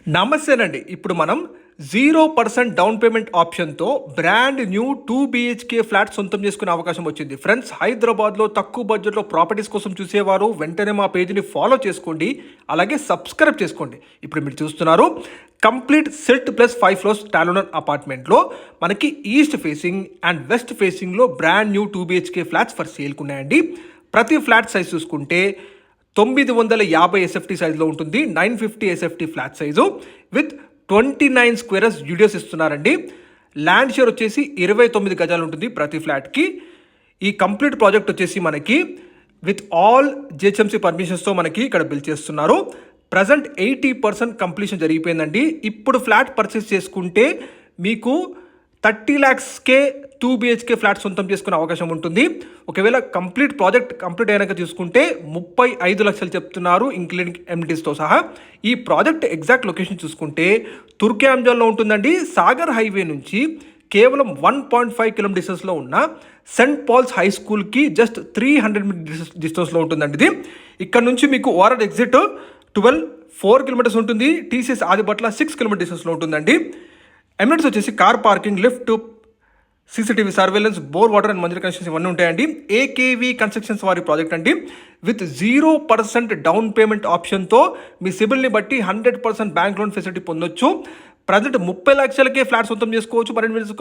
నమస్తేనండి. ఇప్పుడు మనం 0% down payment ఆప్షన్‌తో బ్రాండ్ న్యూ 2 బీహెచ్‌కే ఫ్లాట్ సొంతం చేసుకునే అవకాశం వచ్చింది. ఫ్రెండ్స్, హైదరాబాద్‌లో తక్కువ బడ్జెట్‌లో ప్రాపర్టీస్ కోసం చూసేవారు వెంటనే మా పేజ్‌ని ఫాలో చేసుకోండి. అలాగే సబ్స్క్రైబ్ చేసుకోండి. ఇప్పుడు మీరు చూస్తున్నారు కంప్లీట్ సిల్ట్ ప్లస్ 5 ఫ్లోర్స్ టాలోనర్ అపార్ట్మెంట్‌లో మనకి ఈస్ట్ ఫేసింగ్ అండ్ వెస్ట్ ఫేసింగ్‌లో brand new 2 BHK flats for సేల్‌కి ఉన్నాయండి. ప్రతి ఫ్లాట్ సైజ్ చూసుకుంటే 950 ఎస్ఎఫ్టీ సైజులో ఉంటుంది. 950 ఎస్ఎఫ్టీ ఫ్లాట్ సైజు విత్ 29 స్క్వేరస్ యూడియోస్ ఇస్తున్నారండి. ల్యాండ్ షేర్ వచ్చేసి 29 గజాలు ఉంటుంది ప్రతి ఫ్లాట్కి. ఈ కంప్లీట్ ప్రాజెక్ట్ వచ్చేసి మనకి విత్ ఆల్ జిహెచ్ఎంసీ పర్మిషన్స్తో మనకి ఇక్కడ బిల్డ్ చేస్తున్నారు. ప్రజెంట్ 80% కంప్లీషన్ జరిగిపోయిందండి. ఇప్పుడు ఫ్లాట్ పర్చేస్ చేసుకుంటే మీకు 30 lakhsకే 2 BHK ఫ్లాట్ సొంతం చేసుకునే అవకాశం ఉంటుంది. ఒకవేళ ప్రాజెక్ట్ కంప్లీట్ అయినాక చూసుకుంటే 35 లక్షలు చెప్తున్నారు ఇంక్లూడింగ్ ఎమ్యూనిటీస్తో సహా. ఈ ప్రాజెక్ట్ ఎగ్జాక్ట్ లొకేషన్ చూసుకుంటే తుర్క్యాంజల్లో ఉంటుందండి. సాగర్ హైవే నుంచి కేవలం 1.5 కిలోమీటర్ డిస్టెన్స్లో ఉన్న సెంట్ పాల్స్ హై స్కూల్కి జస్ట్ 300 మీటర్ డిస్టెన్స్లో ఉంటుందండి ఇది. ఇక్కడ నుంచి మీకు ఓఆర్ఆర్ ఎగ్జిట్ 4 కిలోమీటర్స్ ఉంటుంది. టీసీఎస్ ఆదిబట్ల 6 కిలోమీటర్ డిస్టెన్స్లో ఉంటుందండి. ఎమ్యూనిటీస్ వచ్చేసి car parking, lift, CCTV surveillance, bore water and మంజర్ connections ఇవన్నీ ఉంటాయండి. ఏకేవీ కన్స్ట్రక్షన్స్ వారి ప్రాజెక్ట్ అండి. విత్ 0% డౌన్ పేమెంట్ ఆప్షన్తో మీ సిబిల్ని బట్టి 100% బ్యాంక్ లోన్ ఫెసిలిటీ పొందొచ్చు. ప్రజెంట్ 30 లక్షలకే ఫ్లాట్ సొంతం చేసుకోవచ్చు. మరిన్ని కాల్